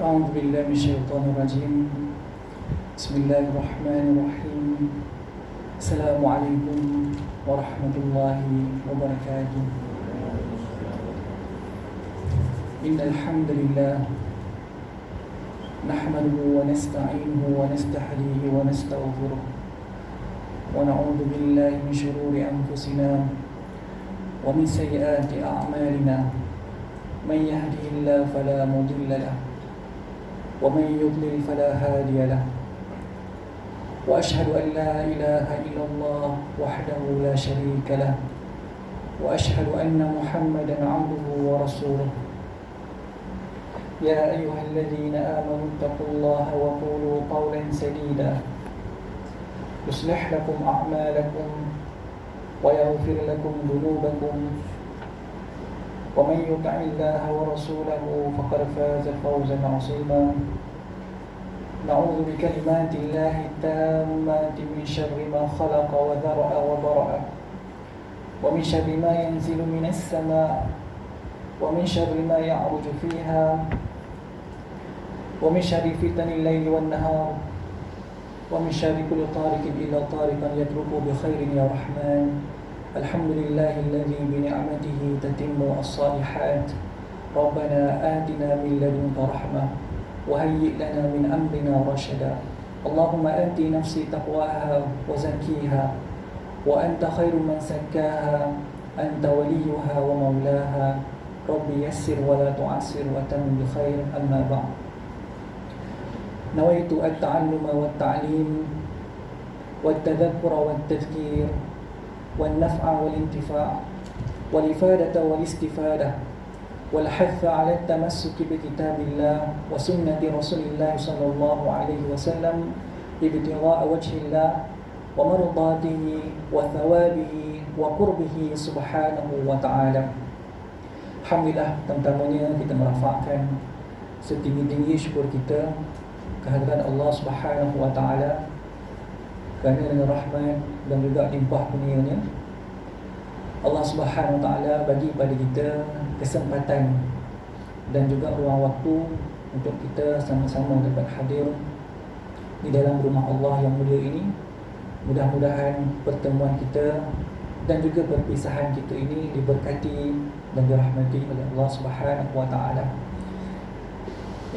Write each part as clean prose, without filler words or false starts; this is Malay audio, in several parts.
أعوذ بالله من الشيطان الرجيم. بسم الله الرحمن الرحيم. السلام عليكم ورحمة الله وبركاته. إن الحمد لله نحمده ونستعينه ونستهديه ونستغفره ونعوذ بالله من شرور أنفسنا ومن سيئات أعمالنا. من يهده الله فلا مضل له ومن يضلل فلا هادي له. وأشهد أن لا إله إلا الله وحده لا شريك له وأشهد أن محمدا عبده ورسوله. يا أيها الذين آمنوا اتقوا الله وقولوا قولا سديدا يصلح لكم أعمالكم ويغفر لكم ذنوبكم ومن يطع الله ورسوله فقد فاز فوزا عظيما. نعوذ بكلمات الله التامات من شر ما خلق وذرأ وبرأ ومن شر ما ينزل من السماء ومن شر ما يعرج فيها ومن شر فتن الليل والنهار ومن شر كل طارق إلا طارقا يتركه بخير يا رحمن. الحمد لله الذي بنعمته تتم الصالحات. ربنا آتنا من لدنك رحمة وهيئ لنا من أمرنا رشدا. اللهم آت نفسي تقواها وزكيها وأنت خير من زكاها أنت وليها ومولاها. رب يسر ولا تعسر وتمم بخير. أما بعد، نويت التعلم والتعليم والتذكر والتذكير والنفع والانتفاع والإفادة والاستفادة والحث على التمسك بكتاب الله وسنة رسول الله صلى الله عليه وسلم ابتغاء وجه الله ومرضاته وثوابه وقربه سبحانه وتعالى. Alhamdulillah, pertama-tamanya kita merafakkan setinggi-tinggi syukur kita kehadiran Allah Subhanahu wa taala kerana dengan rahmat dan juga limpah kurnianya Allah Subhanahu wa taala bagi pada kita kesempatan dan juga ruang waktu untuk kita sama-sama dapat hadir di dalam rumah Allah yang mulia ini. Mudah-mudahan pertemuan kita dan juga perpisahan kita ini diberkati dan dirahmati oleh Allah Subhanahu wa taala.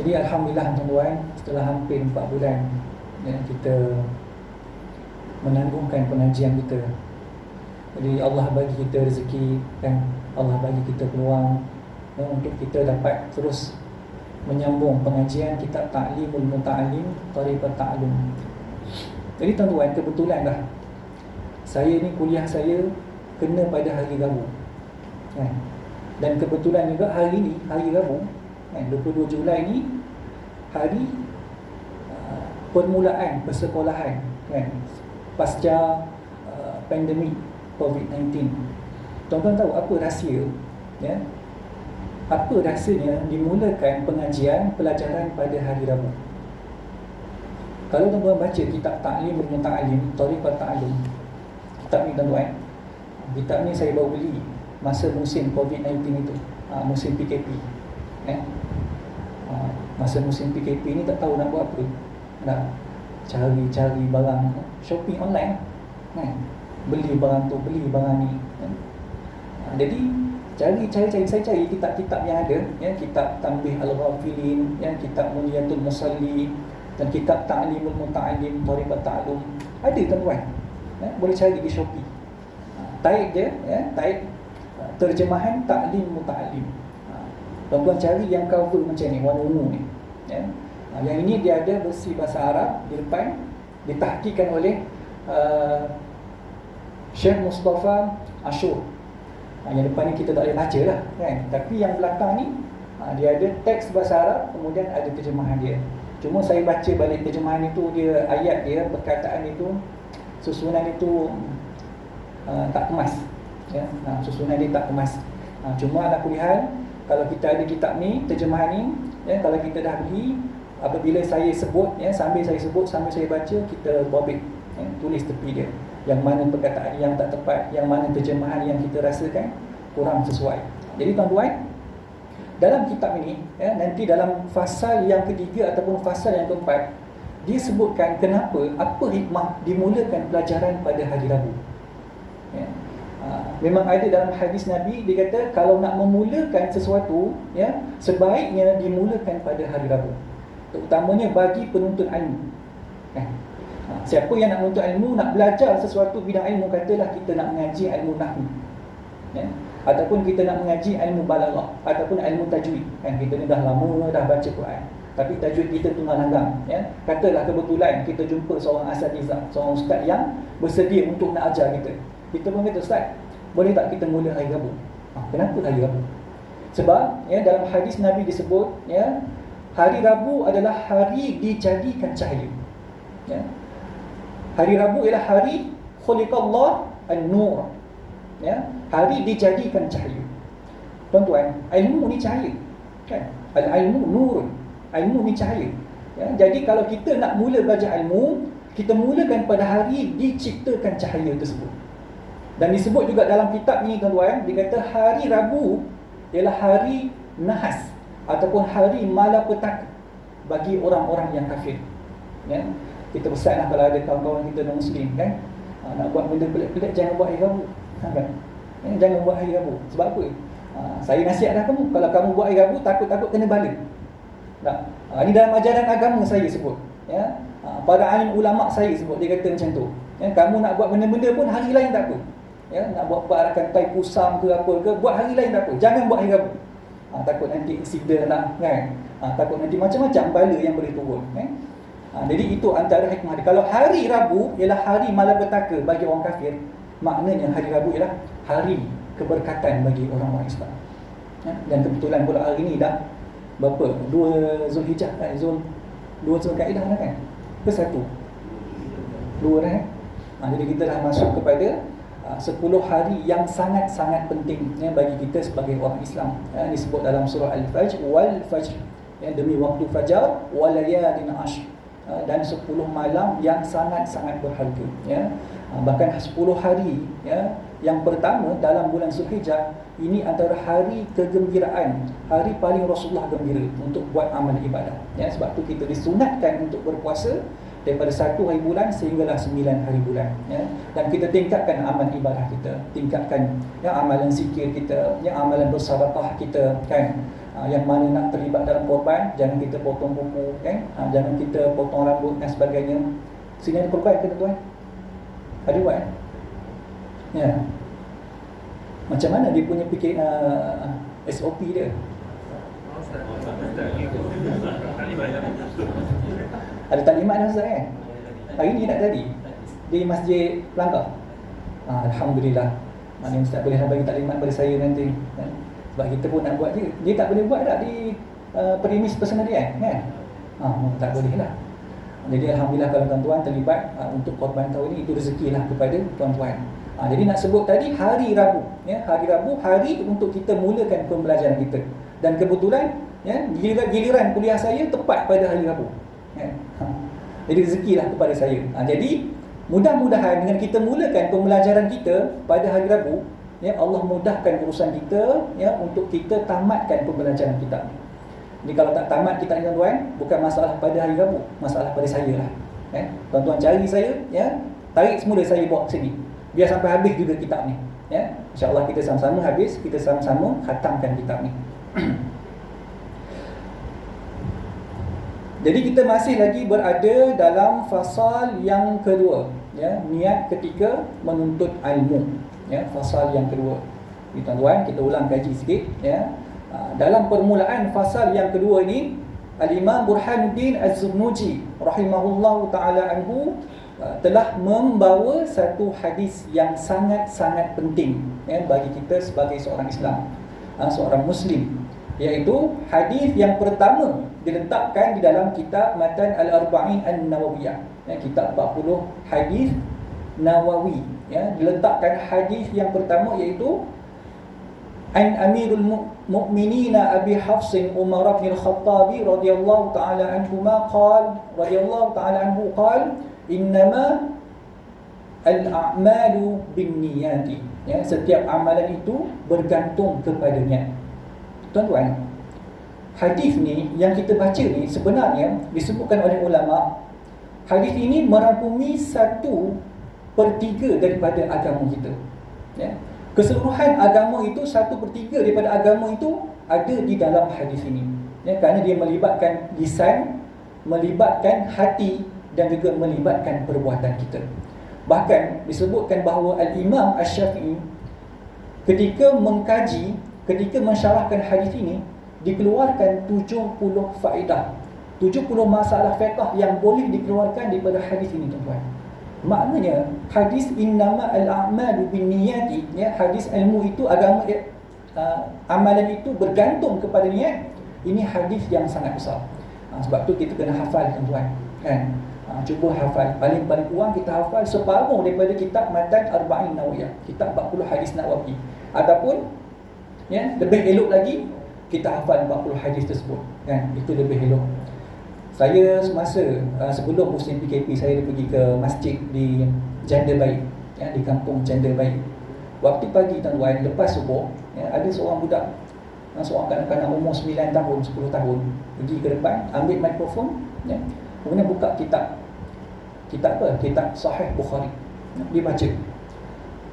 Jadi alhamdulillah tuan-tuan, setelah hampir 4 bulan kita menanggungkan pengajian kita. Jadi Allah bagi kita rezeki dan Allah bagi kita peluang untuk kita dapat terus menyambung pengajian kitab Ta'limul Muta'allim Tariqat Ta'allum. Jadi tuan-tuan, kebetulan dah saya ni kuliah saya kena pada hari Rabu. Dan kebetulan juga hari ni, hari Rabu 22 Julai ni hari permulaan persekolahan pasca pandemik COVID-19. Tuan-tuan tahu apa rahsia apa rahsianya dimulakan pengajian pelajaran pada hari Rabu? Kalau tuan-tuan baca kitab Ta'limul Muta'allim Tariqat Ta'allum, kitab ni tuan-tuan, kitab ni saya baru beli masa musim COVID-19 itu, musim PKP. Masa musim PKP ni tak tahu nak buat apa, nak cari-cari barang, shopping online beli barang tu, beli barang ni. Jadi cari saya cari kitab-kitab yang ada, kitab Tanbih Al-Ghafilin, kitab Munyatul Musalli dan kitab Ta'limul Muta'allim Tariqat Ta'allum. Ada tuan-tuan, boleh cari di Shopee. Type je, type terjemahan Ta'lim Muta'allim. Tuan-tuan cari yang cover macam ni, warna ungu ni. Yang ini dia ada versi bahasa Arab di depan, ditahqiqkan oleh Syekh Mustafa Ashur. Yang depan ni kita tak boleh baca lah kan? Tapi yang belakang ni dia ada teks bahasa Arab, kemudian ada terjemahan dia. Cuma saya baca balik terjemahan itu, dia ayat dia, perkataan itu, susunan itu tak kemas, susunan dia tak kemas. Cuma ala kulli hal, kalau kita ada kitab ni, terjemahan ni, kalau kita dah beli, apabila saya sebut, sambil saya sebut, sambil saya baca, kita bobek, tulis tepi dia yang mana perkataan yang tak tepat, yang mana terjemahan yang kita rasakan kurang sesuai. Jadi tuan-tuan, dalam kitab ini, nanti dalam fasal yang ketiga ataupun fasal yang keempat, dia sebutkan kenapa, apa hikmah dimulakan pelajaran pada hari Rabu. Memang ada dalam hadis Nabi, dia kata kalau nak memulakan sesuatu, sebaiknya dimulakan pada hari Rabu, terutamanya bagi penuntut ilmu. Siapa yang nak menuntut ilmu, nak belajar sesuatu bidang ilmu, katalah kita nak mengaji ilmu nahwu, ataupun kita nak mengaji ilmu balaghah, ataupun ilmu tajwid, kita ni dah lama dah baca Quran, tapi tajwid kita tunggal langgang, katalah kebetulan kita jumpa seorang asatizah, seorang ustaz yang bersedia untuk nak ajar kita. Kita pun kata, ustaz, boleh tak kita mula hari Rabu? Kenapa hari Rabu? Sebab dalam hadis Nabi disebut, hari Rabu adalah hari dijadikan cahaya. Hari Rabu ialah hari khuliqallah an-nur, hari dijadikan cahaya. Tuan-tuan, ilmu ni cahaya, kan? Al-ilmu nurun, ilmu ni cahaya. Jadi kalau kita nak mula belajar ilmu, kita mulakan pada hari diciptakan cahaya tersebut. Dan disebut juga dalam kitab ni, tuan-tuan, dia kata hari Rabu ialah hari nahas ataupun hari malapetaka bagi orang-orang yang kafir. Kita pesanlah kalau ada kawan-kawan kita non-Muslim, kan, nak buat benda pelik-pelik, jangan buat hari Rabu, kan? Jangan buat hari Rabu. Sebab apa? Saya nasihat dah kamu, kalau kamu buat hari Rabu, takut-takut kena bala. Ini dalam ajaran agama saya sebut, para alim ulama saya sebut, dia kata macam tu. Kamu nak buat benda-benda pun hari lain tak apa. Nak buat arakan tai pusam ke apa ke, buat hari lain tak apa. Jangan buat hari Rabu. Takut nanti insiden lah, kan? Takut nanti macam-macam bala yang boleh turun, kan? Jadi itu antara hikmah dia. Kalau hari Rabu ialah hari malapetaka bagi orang kafir, maknanya hari Rabu ialah hari keberkatan bagi orang-orang Islam. Dan kebetulan pula hari ni dah berapa? 2 Zulhijjah, 2 Zulkaidah dah, kan? Ke 1? 2 dah, jadi kita dah masuk kepada 10 hari yang sangat-sangat penting, bagi kita sebagai orang Islam. Disebut dalam surah Al-Fajr, wal fajr, demi waktu fajar, walayalin ashr, dan 10 malam yang sangat-sangat berharga. Bahkan 10 hari yang pertama dalam bulan Zulhijjah ini antara hari kegembiraan, hari paling Rasulullah gembira untuk buat amal ibadah. Sebab tu kita disunatkan untuk berpuasa daripada 1 hari bulan sehinggalah 9 hari bulan. Dan kita tingkatkan amal ibadah kita, tingkatkan amalan zikir kita, amalan bersedekah kita, kan? Yang mana nak terlibat dalam korban, jangan kita potong kuku, kan? Jangan kita potong rambut dan sebagainya. Sini ada korban ke, tuan? Ada buat, Macam mana dia punya fikir SOP dia? Ada taklimat dah, Ustaz, kan? Hari ni nak tadi di Masjid Langkah. Alhamdulillah. Mana Ustaz boleh bagi taklimat pada saya nanti, kan? Sebab kita pun nak buat dia tak boleh buat tak di premis personalian, kan? Tak boleh lah. Jadi Alhamdulillah kalau tuan-tuan terlibat untuk korban tahun ini, itu rezekilah kepada tuan-tuan. Jadi nak sebut tadi hari Rabu, hari Rabu, hari untuk kita mulakan pembelajaran kita. Dan kebetulan giliran kuliah saya tepat pada hari Rabu. Jadi rezekilah kepada saya. Jadi mudah-mudahan dengan kita mulakan pembelajaran kita pada hari Rabu, Allah mudahkan urusan kita, untuk kita tamatkan pembelajaran kitab ni. Jadi kalau tak tamat kitab ni, tuan-tuan, bukan masalah pada hari Rabu, masalah pada saya lah. Tuan-tuan cari saya, tarik semula saya bawa ke sini, biar sampai habis juga kitab ni. InsyaAllah kita sama-sama habis, kita sama-sama khatamkan kitab ni. Jadi kita masih lagi berada dalam fasal yang kedua, niat ketika menuntut ilmu, fasal yang kedua. Tuan-tuan, kita ulang kaji sikit, dalam permulaan fasal yang kedua ini, Al-Imam Burhanuddin Az-Zurnuji rahimahullahu ta'ala anhu telah membawa satu hadis yang sangat-sangat penting, bagi kita sebagai seorang Islam, seorang Muslim, iaitu hadis yang pertama diletakkan di dalam kitab Matan Al-Arba'in An-Nawawiyah, kitab 40 hadis Nawawi, diletakkan hadis yang pertama iaitu An Amirul Mu'minin Abi Hafs Umar bin Al-Khattab radhiyallahu ta'ala anhuma qala innama al-a'malu binniyati, setiap amalan itu bergantung kepada niat. Tuan-tuan, hadis ni yang kita baca ni sebenarnya disebutkan oleh ulama, hadis ini merangkumi 1/3 daripada agama kita. Ya. Keseluruhan agama itu 1/3 daripada agama itu ada di dalam hadis ini. Ya, kerana dia melibatkan lisan, melibatkan hati dan juga melibatkan perbuatan kita. Bahkan disebutkan bahawa Al-Imam Asy-Syafi'i ketika mengkaji, ketika mensyarahkan hadis ini, dikeluarkan 70 faedah, 70 masalah fiqh yang boleh dikeluarkan daripada hadis ini, tuan-tuan. Maknanya hadis innama al-a'malu binniyati, ya, hadis ilmu itu agama, amalan itu bergantung kepada niat. Ini hadis yang sangat besar. Sebab tu kita kena hafal, tuan-tuan, kan? Cuba hafal, paling kurang kita hafal separuh daripada kitab Matan Arba'in Nawawiyah, kitab 40 hadis Nawawi, ataupun ya, lebih elok lagi kita hafal 40 hadis tersebut, kan? Itu lebih elok. Saya semasa sebelum musim PKP, saya pergi ke masjid di Janda Baik, ya, di kampung Janda Baik. Waktu pagi, tuan-tuan, lepas subuh, ya, ada seorang budak, seorang kanak-kanak umur 9 tahun, 10 tahun, pergi ke depan, ambil mikrofon, ya, kemudian buka kitab apa? Kitab Sahih Bukhari. Dia baca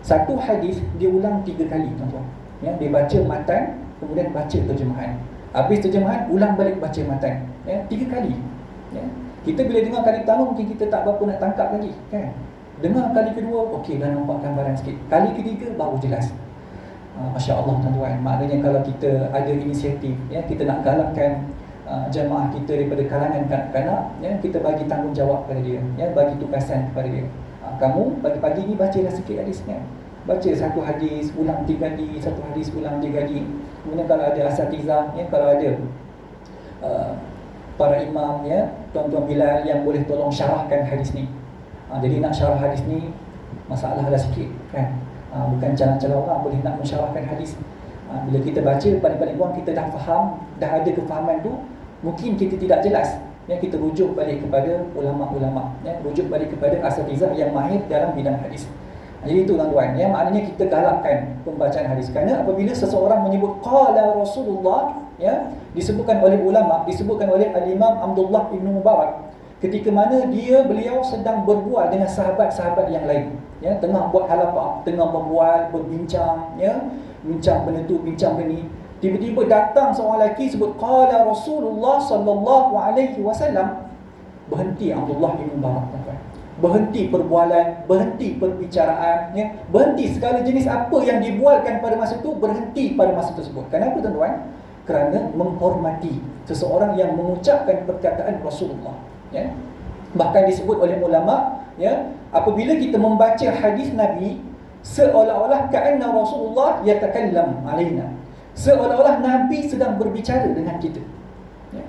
satu hadis, dia ulang 3 kali, tuan-tuan. Ya, dia baca matan, kemudian baca terjemahan. Habis terjemahan, ulang balik baca matan. Ya, 3 kali. Ya. Kita bila dengar kali pertama mungkin kita tak berapa nak tangkap lagi, kan? Dengar kali kedua, okey, dah nampak gambaran sikit. Kali ketiga baru jelas. Masya-Allah, tuan-tuan. Maknanya kalau kita ada inisiatif, ya, kita nak galakkan jemaah kita daripada kalangan kanak-kanak, ya, kita bagi tanggungjawab kepada dia, ya, bagi tugasan kepada dia. Kamu pagi-pagi ni bacalah sikit hadisnya. Baca satu hadis, ulang 3 kali, satu hadis ulang 3 kali. Kemudian kalau ada asatizah, ya, kalau ada para imam, ya, tuan-tuan Bilal yang boleh tolong syarahkan hadis ni. Jadi nak syarah hadis ni masalah dah sikit, kan? Bukan jalan-jalan orang boleh nak mensyarahkan hadis. Bila kita baca, paling-paling kurang kita dah faham, dah ada kefahaman tu, mungkin kita tidak jelas, ya, kita rujuk balik kepada ulama-ulama, ya, rujuk balik kepada asatizah yang mahir dalam bidang hadis. Jadi itu, tuan-tuan, ya, maknanya kita galakkan pembacaan hadis. Kerana apabila seseorang menyebut qala Rasulullah, ya, disebutkan oleh ulama, disebutkan oleh Al-Imam Abdullah bin Mubarak, ketika mana beliau sedang berbual dengan sahabat-sahabat yang lain, ya, tengah buat halaqah, tengah berbual, berbincang, ya, bincang benda tu, bincang benda ni. Tiba-tiba datang seorang lelaki sebut qala Rasulullah sallallahu alaihi wasallam. Berhenti Abdullah bin Mubarak, tuan-tuan. Berhenti perbualan, berhenti perbicaraan, ya, berhenti segala jenis apa yang dibualkan pada masa itu, berhenti pada masa tersebut. Kenapa, tuan-tuan? Kerana menghormati seseorang yang mengucapkan perkataan Rasulullah, ya. Bahkan disebut oleh ulama, ya, apabila kita membaca hadis Nabi, seolah-olah ka'anna Rasulullah yatakallam alaina, seolah-olah Nabi sedang berbicara dengan kita, ya.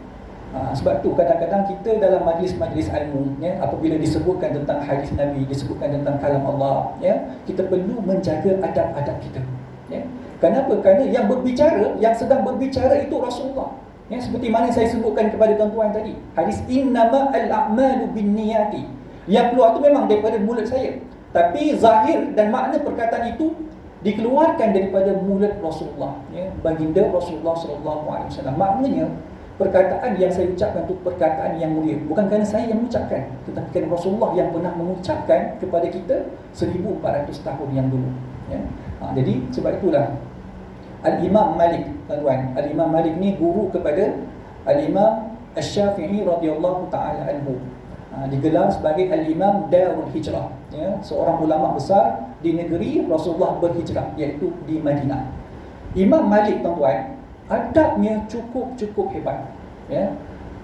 Sebab tu kadang-kadang kita dalam majlis-majlis ilmu, ya, apabila disebutkan tentang hadis Nabi, disebutkan tentang kalam Allah, ya, kita perlu menjaga adab-adab kita, ya. Kenapa? Kerana yang berbicara, yang sedang berbicara itu Rasulullah, ya, seperti mana saya sebutkan kepada tuan-tuan tadi, hadis innama al-a'malu binniyati, yang keluar tu memang daripada mulut saya, tapi zahir dan makna perkataan itu dikeluarkan daripada mulut Rasulullah, ya, baginda Rasulullah sallallahu alaihi wasallam. Maknanya perkataan yang saya ucapkan itu perkataan yang mulia, bukan kerana saya yang mengucapkan, tetapi kerana Rasulullah yang pernah mengucapkan kepada kita 1400 tahun yang dulu, ya. Jadi sebab itulah Al-Imam Malik, tuan-tuan, Al-Imam Malik ni guru kepada Al-Imam Asy-Syafi'i radhiyallahu taala anhu. Digelar sebagai Al-Imam Darul Hijrah, ya, seorang ulama besar di negeri Rasulullah berhijrah, iaitu di Madinah. Imam Malik, tuan-tuan, adabnya cukup hebat, ya.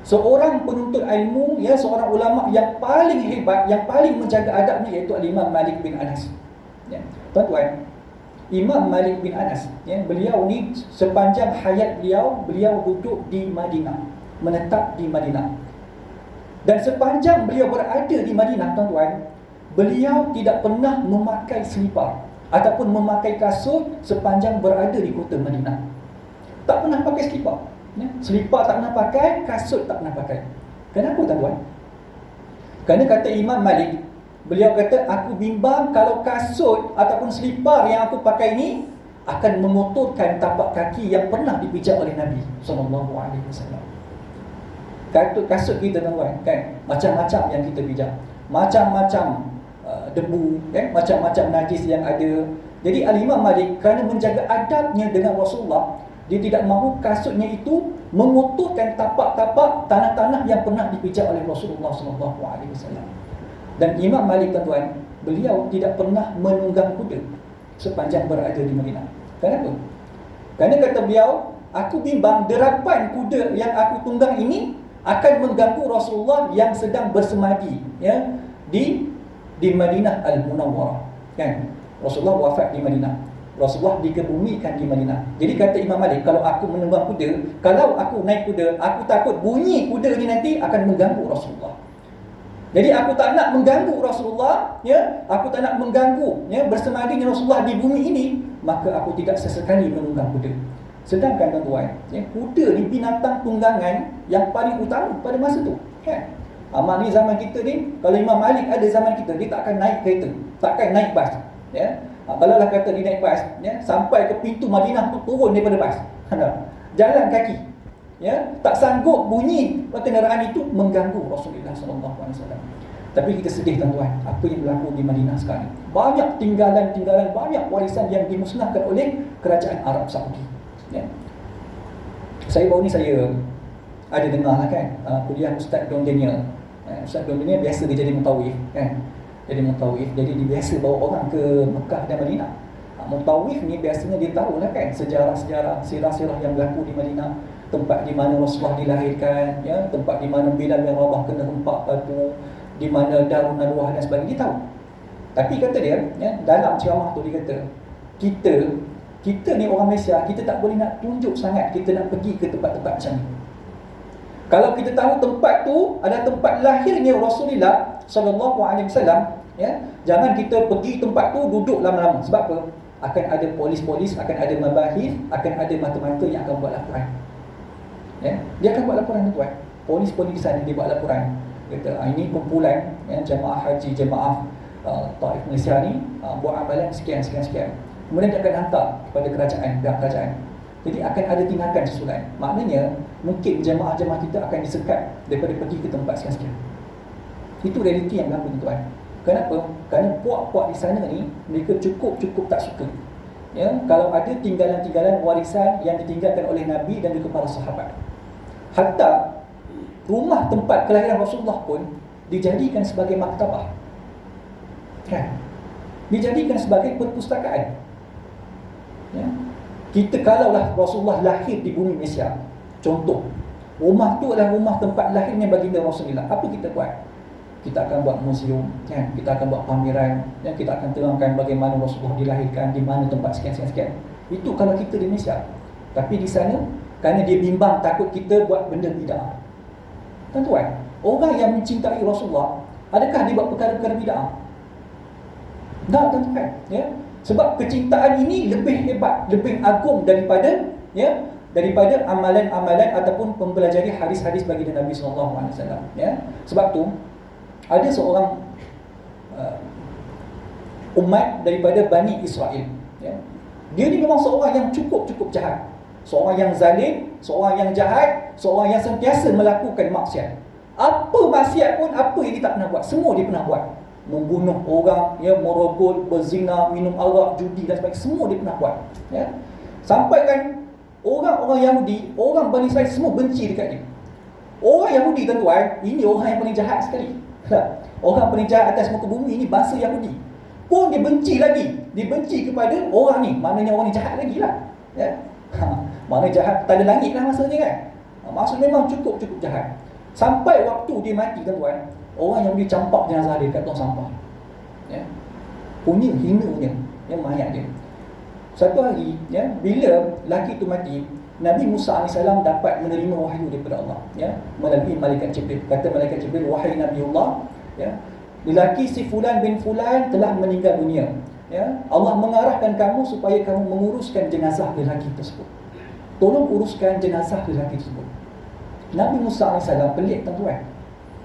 Seorang penuntut ilmu, ya, seorang ulama yang paling hebat, yang paling menjaga adabnya, iaitu Al-Imam Malik bin Anas, ya. Tuan-tuan, Imam Malik bin Anas, ya, beliau ni sepanjang hayat beliau duduk di Madinah, menetap di Madinah. Dan sepanjang beliau berada di Madinah, tuan-tuan, beliau tidak pernah memakai selipar ataupun memakai kasut sepanjang berada di kota Madinah. Tak pernah pakai selipar, ya. Selipar tak pernah pakai, kasut tak pernah pakai. Kenapa, tuan-tuan? Kerana kata Imam Malik, beliau kata, aku bimbang kalau kasut ataupun selipar yang aku pakai ni akan mengotorkan tapak kaki yang pernah dipijak oleh Nabi SAW. Kasut kita tuan-tuan kan, macam-macam yang kita pijak, macam-macam debu kan, macam-macam najis yang ada. Jadi Al-Imam Malik kerana menjaga adabnya dengan Rasulullah, dia tidak mahu kasutnya itu mengotorkan tapak-tapak tanah-tanah yang pernah dipijak oleh Rasulullah SAW. Dan Imam Malik tuan-tuan, beliau tidak pernah menunggang kuda sepanjang berada di Madinah. Kenapa? Kerana kata beliau, aku bimbang derapan kuda yang aku tunggang ini akan mengganggu Rasulullah yang sedang bersemadi ya di Madinah Al-Munawwarah kan. Rasulullah wafat di Madinah, Rasulullah dikebumikan di Madinah. Jadi kata Imam Malik, kalau aku menunggang kuda, kalau aku naik kuda, aku takut bunyi kuda ni nanti akan mengganggu Rasulullah. Jadi aku tak nak mengganggu Rasulullah ya, aku tak nak mengganggu ya bersemadinya Rasulullah di bumi ini, maka aku tidak sesekali menunggang kuda. Sedangkan tuan-tuan, ya, kuda ni binatang tunggangan yang paling utama pada masa tu kan. Ni zaman kita ni, kalau Imam Malik ada zaman kita, dia tak akan naik kereta, takkan naik bas ya. Kalau lah kata dia naik bas ya, sampai ke pintu Madinah tu turun daripada bas, jalan kaki ya, tak sanggup bunyi kenderaan itu mengganggu Rasulullah SAW. Tapi kita sedih tuan-tuan, apa yang berlaku di Madinah sekarang, banyak tinggalan-tinggalan, banyak warisan yang dimusnahkan oleh kerajaan Arab Saudi ya. Saya baru ni saya ada dengar lah kan, kuliah Ustaz Don Daniel. Ustaz Don Daniel biasa dia jadi mutawif kan, jadi mutawif, jadi dia biasa bawa orang ke Mekah dan Madinah. Mutawif ni biasanya dia tahu lah kan sejarah-sejarah, sirah-sirah yang berlaku di Madinah, tempat di mana Rasulullah dilahirkan ya, tempat di mana Bilal bin Rabah kena hempak batu, di mana Darun Nadwah dan sebagainya, dia tahu. Tapi kata dia ya, dalam ceramah tu dia kata, kita ni orang Malaysia, kita tak boleh nak tunjuk sangat kita nak pergi ke tempat-tempat macam ni. Kalau kita tahu tempat tu adalah tempat lahirnya Rasulullah SAW ya, jangan kita pergi tempat tu duduk lama-lama. Sebab apa? Akan ada polis-polis, akan ada mabahis, akan ada mata-mata yang akan buat laporan ya. Dia akan buat laporan tuan. Polis-polis di sana dia buat laporan, kata ini kumpulan ya, jemaah haji, jemaah Taif Malaysia ni buat amalan sekian. Kemudian dia akan hantar kepada kerajaan. Jadi akan ada tindakan susulan. Maknanya mungkin jemaah-jemaah kita akan disekat daripada pergi ke tempat sekian-sekian. Itu realiti yang berlaku tuan. Kenapa? Kerana puak-puak di sana ni mereka cukup tak suka ya, kalau ada tinggalan-tinggalan warisan yang ditinggalkan oleh Nabi dan juga para sahabat. Hatta rumah tempat kelahiran Rasulullah pun dijadikan sebagai maktabah kan? Dijadikan sebagai perpustakaan ya. Kita kalaulah Rasulullah lahir di bumi Malaysia, contoh, rumah tu adalah rumah tempat lahirnya baginda Rasulullah, apa kita buat? Kita akan buat museum kan? Kita akan buat pameran ya? Kita akan terangkan bagaimana Rasulullah dilahirkan, di mana tempat sekian. Itu kalau kita di Malaysia. Tapi di sana, kerana dia bimbang takut kita buat benda bid'ah. Tuan-tuan, orang yang mencintai Rasulullah, adakah dia buat perkara-perkara bid'ah? Tak tuan-tuan ya? Sebab kecintaan ini lebih hebat, lebih agung daripada ya, daripada amalan-amalan ataupun mempelajari hadis-hadis baginda Nabi SAW ya. Sebab tu ada seorang umat daripada Bani Israel ya. Dia ni memang seorang yang cukup jahat, seorang yang zalim, seorang yang jahat, seorang yang sentiasa melakukan maksiat. Apa maksiat pun, apa yang dia tak pernah buat, semua dia pernah buat. Membunuh orang ya, merogol, berzina, minum arak, judi dan sebagainya, semua dia pernah buat ya. Sampai kan orang-orang Yahudi, orang Bani Israel semua benci dekat dia. Orang Yahudi tuan-tuan, ini orang yang paling jahat sekali. Orang paling jahat atas muka bumi ini bangsa Yahudi. Pun dia benci lagi, dia benci kepada orang ni, maknanya orang ni jahat lagi lah ya. Maknanya jahat tak ada langit lah maksudnya kan. Maksud memang cukup jahat. Sampai waktu dia mati tuan-tuan, orang yang dia campak jenazah dia kat tong sampah ya. Hinanya ya, mayat dia. Satu hari ya, bila lelaki tu mati, Nabi Musa AS dapat menerima wahyu daripada Allah ya, melalui malaikat Jibril. Kata malaikat Jibril, wahai Nabiullah ya, lelaki si fulan bin fulan telah meninggal dunia ya. Allah mengarahkan kamu supaya kamu menguruskan jenazah lelaki tersebut. Tolong uruskan jenazah lelaki tersebut. Nabi Musa AS pelik tuan-tuan.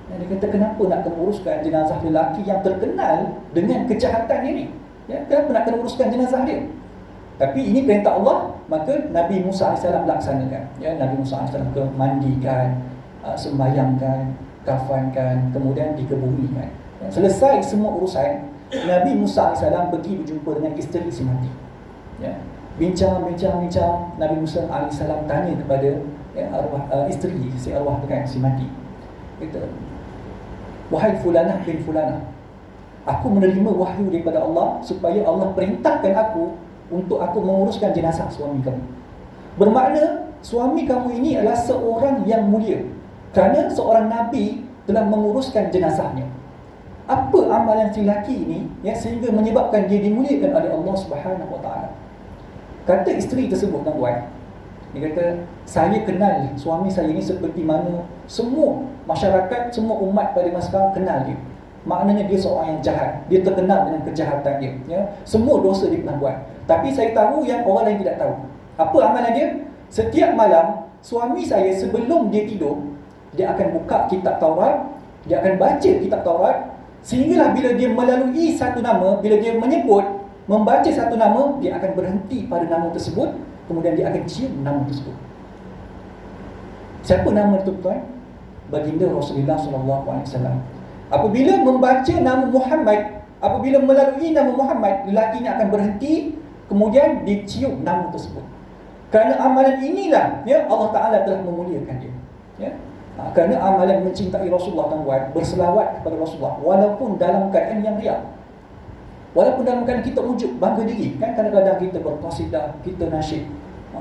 Dia kata, kenapa nak kena uruskan jenazah lelaki yang terkenal dengan kejahatan ini ya? Kenapa nak kena uruskan jenazah dia? Tapi ini perintah Allah, maka Nabi Musa AS laksanakan. Ya, Nabi Musa AS mandikan, sembayangkan, kafankan, kemudian dikebumikan. Ya, selesai semua urusan, Nabi Musa AS pergi berjumpa dengan isteri si mati. Ya, bincang, Nabi Musa AS tanya kepada arwah isteri si arwah kan, si mati. Kata, wahai fulanah bin fulanah, aku menerima wahyu daripada Allah supaya Allah perintahkan aku untuk aku menguruskan jenazah suami kamu. Bermakna suami kamu ini adalah seorang yang mulia kerana seorang Nabi telah menguruskan jenazahnya. Apa amalan si lelaki ini sehingga menyebabkan dia dimuliakan oleh Allah Subhanahu Wa Taala? Kata isteri tersebut, tuan-tuan, dia kata, saya kenal suami saya ini seperti mana semua masyarakat, semua umat pada masa sekarang kenal dia. Maknanya dia seorang yang jahat. Dia terkenal dengan kejahatan dia. Ya? Semua dosa dia pernah buat. Tapi saya tahu yang orang lain tidak tahu. Apa amalan dia? Setiap malam, suami saya sebelum dia tidur, dia akan buka kitab Taurat, dia akan baca kitab Taurat, sehinggalah bila dia melalui satu nama, bila dia menyebut, membaca satu nama, dia akan berhenti pada nama tersebut, kemudian dia akan cium nama tersebut. Siapa nama itu, tuan? Baginda Rasulullah SAW. Apabila membaca nama Muhammad, apabila melalui nama Muhammad, lelakinya akan berhenti, kemudian dicium nama tersebut. Kerana amalan inilah Allah Ta'ala telah memuliakan dia. Kerana amalan mencintai Rasulullah, tuan-tuan, berselawat kepada Rasulullah, walaupun dalam keadaan yang riak, walaupun dalam keadaan kita ujuk, bangga diri. Kan kadang-kadang kita berqasidah, kita nasyid,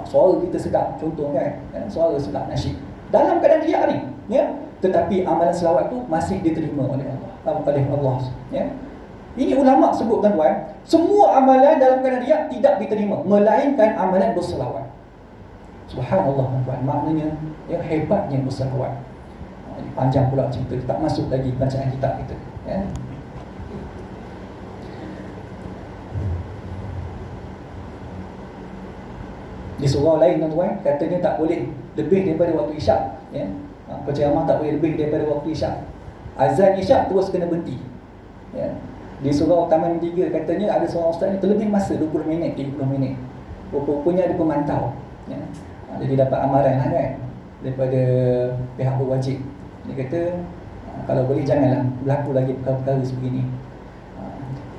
suara kita sedap, contoh kan, suara sedap nasyid, dalam keadaan riak ni, tetapi amalan selawat tu masih diterima oleh Allah. Ini ulama sebut, tuan-tuan, semua amalan dalam keadaan riak tidak diterima, melainkan amalan berselawat. Subhanallah, tuan-tuan, maknanya hebatnya berselawat. Panjang pula cerita, tak masuk lagi bacaan kitab kita. Di surau lain, tuan-tuan, katanya tak boleh lebih daripada waktu isyak. Penceramah tak boleh lebih daripada waktu isyak. Azan isyak terus kena berhenti. Di surau Taman 3 katanya ada seorang ustaz ni terlebih masa 20 minit, 30 minit. Rupanya ada pemantau. Jadi dapat amaran lah kan daripada pihak berwajib. Dia kata kalau boleh janganlah berlaku lagi perkara-perkara sebegini.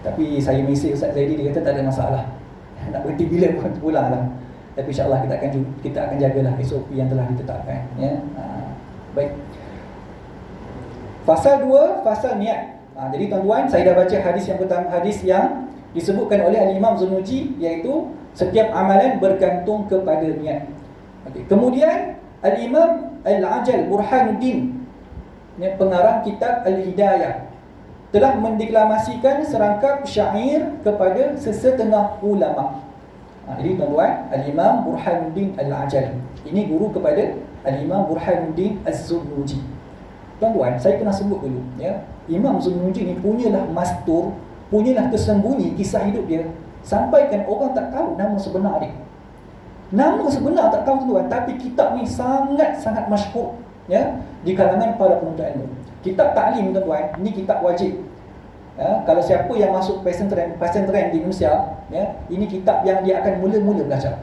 Tapi saya mesej Ustaz Zaidi, dia kata tak ada masalah. Nak berhenti bila pun pulang lah. Tapi insyaAllah kita akan jagalah SOP yang telah ditetapkan. Baik. Fasal 2, fasal niat. Jadi tuan-tuan, saya dah baca hadis yang pertama, hadis yang disebutkan oleh Al-Imam Zunuji, iaitu setiap amalan bergantung kepada niat. Kemudian Al-Imam Al-Ajal Burhanuddin, pengarang kitab Al-Hidayah, telah mendeklamasikan serangkap syair kepada sesetengah ulama. Jadi tuan-tuan, Al-Imam Burhanuddin Al-Ajal ini guru kepada Al-Imam Burhanuddin Az-Zunuji. Tuan-tuan, saya pernah sebut dulu, Imam Zunuji ni punyalah mastur, punyalah tersembunyi kisah hidup dia, sampaikan orang tak tahu nama sebenar dia. Nama sebenar tak tahu, tuan-tuan, tapi kitab ni sangat-sangat masyhur di kalangan para penuntut ilmu. Kitab taklim, tuan-tuan, ini kitab wajib. Kalau siapa yang masuk pesantren di Indonesia, ini kitab yang dia akan mula-mula belajar.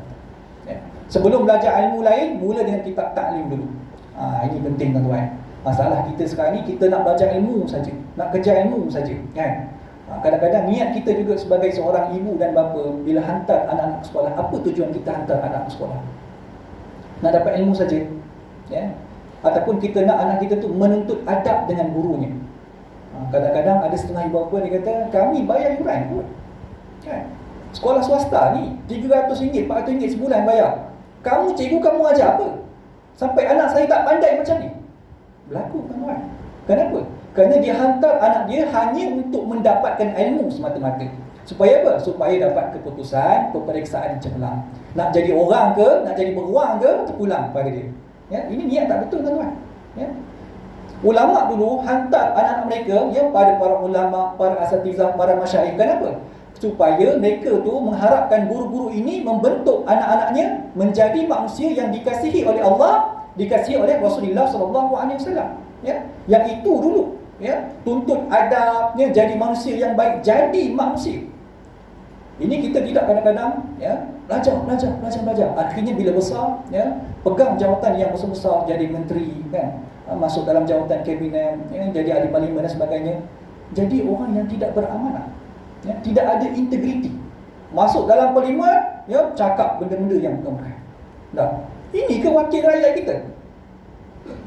Sebelum belajar ilmu lain, mula dengan kitab taklim dulu. Ini penting, tuan-tuan. Masalah kita sekarang ni, kita nak belajar ilmu saja, nak kejar ilmu saja, kan? Kadang-kadang niat kita juga sebagai seorang ibu dan bapa, bila hantar anak-anak ke sekolah, apa tujuan kita hantar anak ke sekolah? Nak dapat ilmu saja, ataupun kita nak anak kita tu menuntut adab dengan gurunya. Kadang-kadang ada setengah ibu bapa dia kata, kami bayar yuran pun, kan? Sekolah swasta ni RM300, RM400 sebulan bayar. Kamu cikgu, kamu ajar apa? Sampai anak saya tak pandai macam ni. Berlaku, tuan-tuan. Kenapa? Kerana dia hantar anak dia hanya untuk mendapatkan ilmu semata-mata. Supaya apa? Supaya dapat keputusan, peperiksaan cemerlang. Nak jadi orang ke, nak jadi beruang ke, terpulang pada dia. Ini niat tak betul, tuan-tuan. Ulama dulu hantar anak-anak mereka pada para ulama, para asatizah, para masyayikh. Kenapa? Supaya mereka tu mengharapkan guru-guru ini membentuk anak-anaknya menjadi manusia yang dikasihi oleh Allah, dikasihi oleh Rasulullah SAW. Yang itu dulu, tuntut adab, jadi manusia yang baik, jadi manusia. Ini kita tidak kadang-kadang belajar. Akhirnya bila besar, pegang jawatan yang besar-besar, jadi menteri, kan, masuk dalam jawatan kabinet, jadi ahli parlimen dan sebagainya. Jadi orang yang tidak beramanah, tidak ada integriti. Masuk dalam parlimen, cakap benda-benda yang bukan-bukan. Ini ke wakil rakyat kita?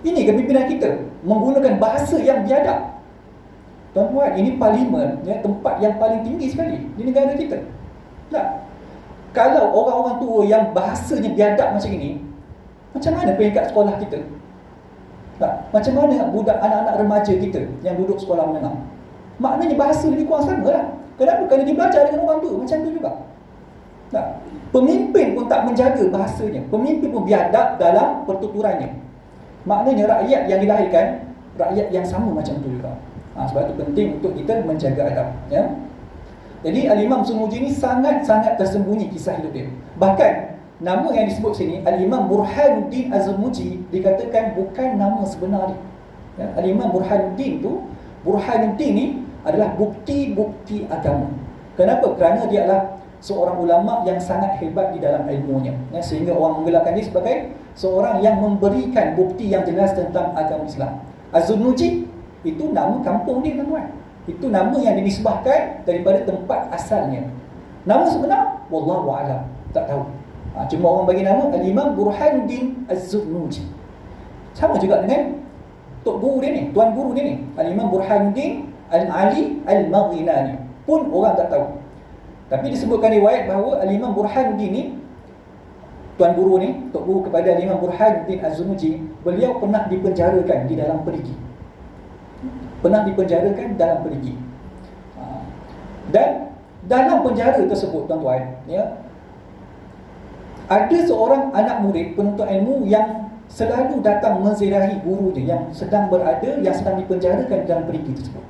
Ini ke pimpinan kita? Menggunakan bahasa yang biadab. Tuan-tuan, ini parlimen, tempat yang paling tinggi sekali di negara kita. Kalau orang-orang tua yang bahasanya biadab macam ini, macam mana peringkat sekolah kita? Macam mana budak anak-anak remaja kita yang duduk sekolah menengah? Maknanya bahasa lebih kurang sama lah. Kenapa? Kerana dia belajar dengan orang tua macam tu juga. Pemimpin pun tak menjaga bahasanya. Pemimpin pun biadab dalam pertuturannya. Maknanya rakyat yang dilahirkan, rakyat yang sama macam tu juga. Sebab itu penting untuk kita menjaga adab, Jadi Al-Imam Zurnuji ni sangat-sangat tersembunyi kisah hidup dia. Bahkan nama yang disebut sini, Al-Imam Burhanuddin Az-Zurnuji, dikatakan bukan nama sebenar dia. Al-Imam Burhanuddin ni adalah bukti-bukti agama. Kenapa? Kerana dia adalah seorang ulama yang sangat hebat di dalam ilmunya, sehingga orang menggelarkan dia sebagai seorang yang memberikan bukti yang jelas tentang agama Islam. Az-Zurnuji itu nama kampung dia, tuan-tuan. Itu nama yang dinisbahkan daripada tempat asalnya. Nama sebenar, wallahu a'lam, tak tahu. Cuma orang bagi nama Al-Imam Burhanuddin Az-Zurnuji. Sama juga dengan tok guru dia ni, tuan guru dia ni, Al-Imam Burhanuddin Al-Ali Al-Maghinani. Pun orang tak tahu. Tapi disebutkan riwayat bahawa Al-Imam Burhanuddin ni, tuan guru ni, tok guru kepada Al-Imam Burhanuddin Az-Zurnuji, beliau pernah dipenjarakan di dalam perigi. Dan dalam penjara tersebut, tuan-tuan, ada seorang anak murid penuntut ilmu yang selalu datang menziarahi guru dia yang sedang dipenjarakan dalam perigi tersebut.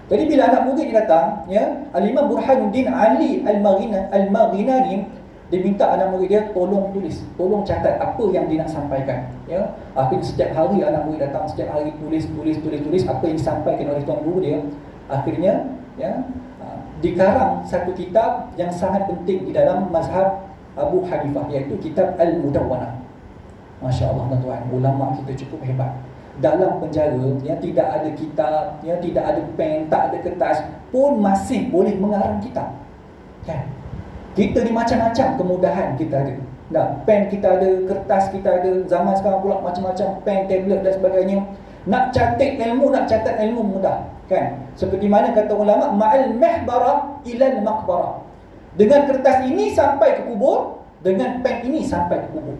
Jadi bila anak murid dia datang, Al-Imam Burhanuddin Ali Al-Maghinani, dia minta anak murid dia tolong catat apa yang dia nak sampaikan. Akhirnya setiap hari anak murid datang, setiap hari tulis apa yang disampaikan oleh tuan guru dia. Akhirnya dikarang satu kitab yang sangat penting di dalam mazhab Abu Hanifah, iaitu kitab Al-Mudawwanah. Masya Allah, tuan-tuan, ulama kita cukup hebat. Dalam penjara, tidak ada kitab, tidak ada pen, tak ada kertas, pun masih boleh mengarang kitab, kan? Kita ni macam-macam kemudahan kita ada. Pen kita ada, kertas kita ada. Zaman sekarang pula macam-macam pen, tablet dan sebagainya. Nak catat ilmu mudah, kan? Seperti mana kata ulama, ma'al mahbara ilal maqbara. Dengan kertas ini sampai ke kubur, dengan pen ini sampai ke kubur.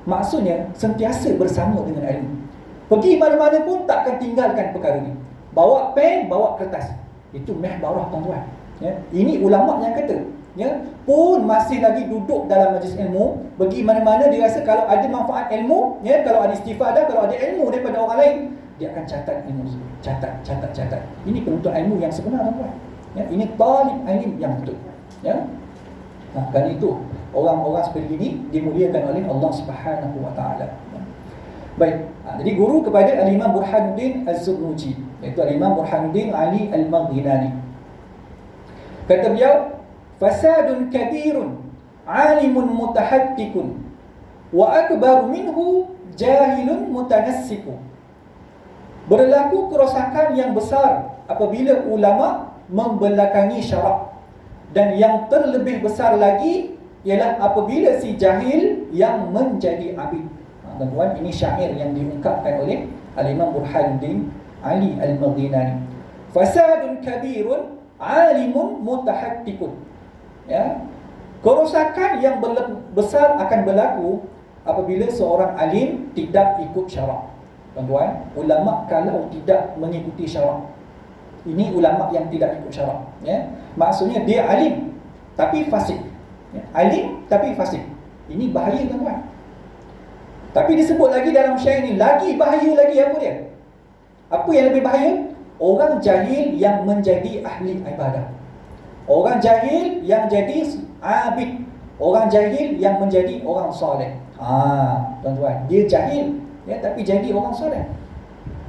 Maksudnya sentiasa bersama dengan ilmu. Pergi mana-mana pun tak akan tinggalkan perkara ini. Bawa pen, bawa kertas. Itu mahbarah, tuan-tuan. Ini ulama yang kata, pun masih lagi duduk dalam majlis ilmu. Pergi mana-mana dia rasa kalau ada manfaat ilmu, kalau ada istifadah, kalau ada ilmu daripada orang lain, dia akan catat ilmu tersebut. Catat. Ini penuntut ilmu yang sebenar, tuan-tuan. Ini talib ilmu yang betul. Kerana itu orang-orang seperti ini dimuliakan oleh Allah Subhanahu wa taala. Baik, jadi guru kepada Al-Imam Burhanuddin Az-Zurnuji, iaitu Al-Imam Burhanuddin Ali Al-Maghinani. Kata beliau, fasadun kabirun, alimun mutahattikun, wa akbaru minhu jahilun mutanassikun. Berlaku kerosakan yang besar apabila ulama membelakangi syarak, dan yang terlebih besar lagi ialah apabila si jahil yang menjadi abid. Tuan-tuan, ini syair yang diungkapkan oleh Al-Imam Burhanuddin Ali Al-Maghinani. Fasadun kabirun, alimun mutahattikun. Kerosakan yang besar akan berlaku apabila seorang alim tidak ikut syarak. Tuan-tuan, ulama kalau tidak mengikuti syarak, ini ulama yang tidak ikut syarak, maksudnya dia alim tapi fasik. Alim tapi fasik. Ini bahaya, tuan-tuan. Tapi disebut lagi dalam syair ini, lagi bahaya lagi apa dia? Apa yang lebih bahaya? Orang jahil yang menjadi ahli ibadah. Orang jahil yang jadi abid. Orang jahil yang menjadi orang soleh. Tuan-tuan, dia jahil tapi jadi orang soleh.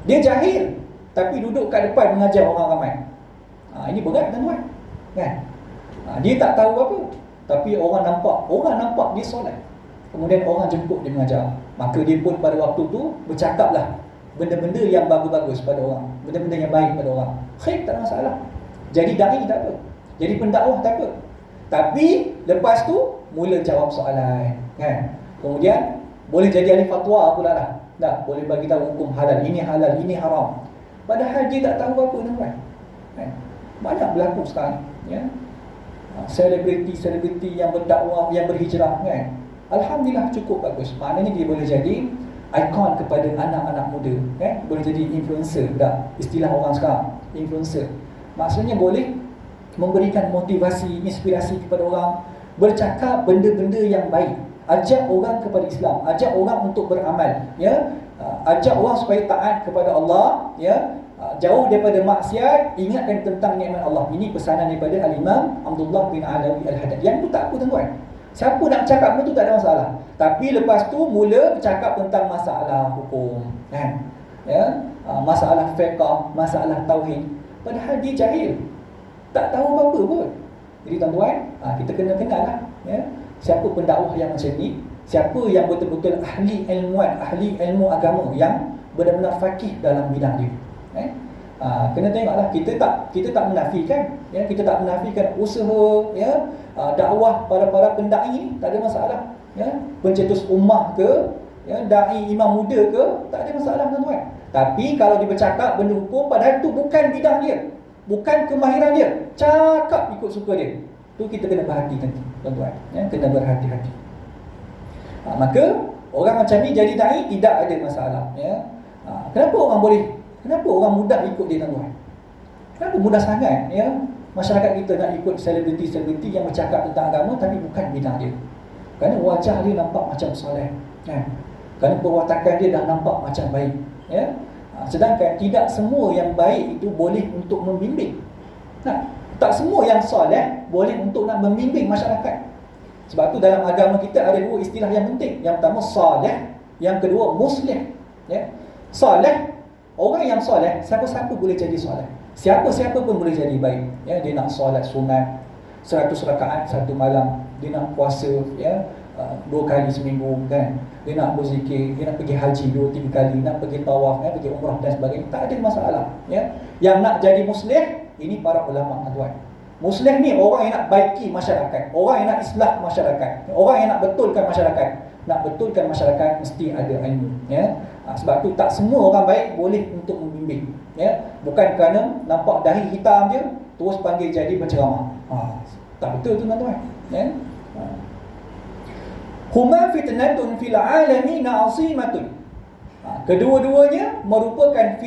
Dia jahil tapi duduk kat depan mengajar orang ramai. Ini berat, tuan-tuan, kan? Dia tak tahu apa, tapi orang nampak dia solat. Kemudian orang jemput dia mengajar. Maka dia pun pada waktu tu bercakaplah benda-benda yang bagus-bagus pada orang, benda-benda yang baik pada orang. Khair, tak ada masalah. Jadi dai tak apa, jadi pendakwah tak apa. Tapi lepas tu mula jawab soalan, kan? Kemudian boleh jadi ahli fatwa pula lah. Tak, boleh bagi tahu hukum halal, ini haram. Padahal dia tak tahu apa tuan-tuan. Kan? Banyak berlaku sekarang, ya. Selebriti yang berdakwah, yang berhijrah, kan? Alhamdulillah cukup bagus. Maknanya dia boleh jadi ikon kepada anak-anak muda, kan? Boleh jadi influencer, tak? Istilah orang sekarang, influencer. Maksudnya boleh memberikan motivasi, inspirasi kepada orang, bercakap benda-benda yang baik, ajak orang kepada Islam, ajak orang untuk beramal, ya. Ajak orang supaya taat kepada Allah, ya. Jauh daripada maksiat, ingatkan tentang nikmat Allah. Ini pesanan daripada Al-Imam Abdullah bin Alawi Al-Haddad. Yang tu tak apa tuan-tuan. Siapa nak cakap benda tu tak ada masalah. Tapi lepas tu mula bercakap tentang masalah hukum, kan? Ya, masalah fiqh, masalah tauhid. Padahal dia jahil, tak tahu apa-apa pun. Jadi tuan-tuan, kita kena kenal lah, ya, siapa pendakwah yang macam ni, siapa yang betul-betul ahli ilmuwan, ahli ilmu agama, yang benar-benar faqih dalam bidang dia. Kena tengoklah, kita tak menafikan, ya, kita tak menafikan usaha, ya, dakwah para pendai ni, tak ada masalah, ya. Pencetus ummah ke, ya, dai imam muda ke, tak ada masalah tuan-tuan. Tapi kalau dia bercakap benda hukum padahal tu bukan bidang dia, bukan kemahiran dia, cakap ikut suka dia, tu kita kena berhati-hati tuan-tuan, ya, kena berhati-hati. Maka orang macam ni jadi dai tidak ada masalah, ya. Kenapa orang mudah ikut dia tuan-tuan? Kenapa mudah sangat, ya, masyarakat kita nak ikut selebriti yang bercakap tentang agama tapi bukan bidang dia? Kerana wajah dia nampak macam soleh, kan? Kerana perwatakan dia dah nampak macam baik, ya. Sedangkan tidak semua yang baik itu boleh untuk membimbing. Tak semua yang soleh boleh untuk nak membimbing masyarakat. Sebab tu dalam agama kita ada dua istilah yang penting. Yang pertama soleh, yang kedua muslih, ya. Soleh, orang yang soleh, siapa-siapa boleh jadi soleh. Siapa-siapa pun boleh jadi baik, ya. Dia nak solat sunat 100 rakaat satu malam, dia nak puasa, ya, 2 kali seminggu, kan? Dia nak berzikir, dia nak pergi haji 2-3 kali, nak pergi tawaf, ya, pergi umrah dan sebagainya. Tak ada masalah, ya. Yang nak jadi muslih, ini para ulama tuan. Muslih ni orang yang nak baiki masyarakat, orang yang nak islah masyarakat, orang yang nak betulkan masyarakat. Nak betulkan masyarakat mesti ada ilmu, ya. Sebab tu tak semua orang baik boleh untuk membimbing, ya. Bukan kerana nampak dahi hitam je terus panggil jadi penceramah. Tak betul tu tuan-tuan, ya. Huma fitnatun fil alamin azimatun. Kedua-duanya merupakan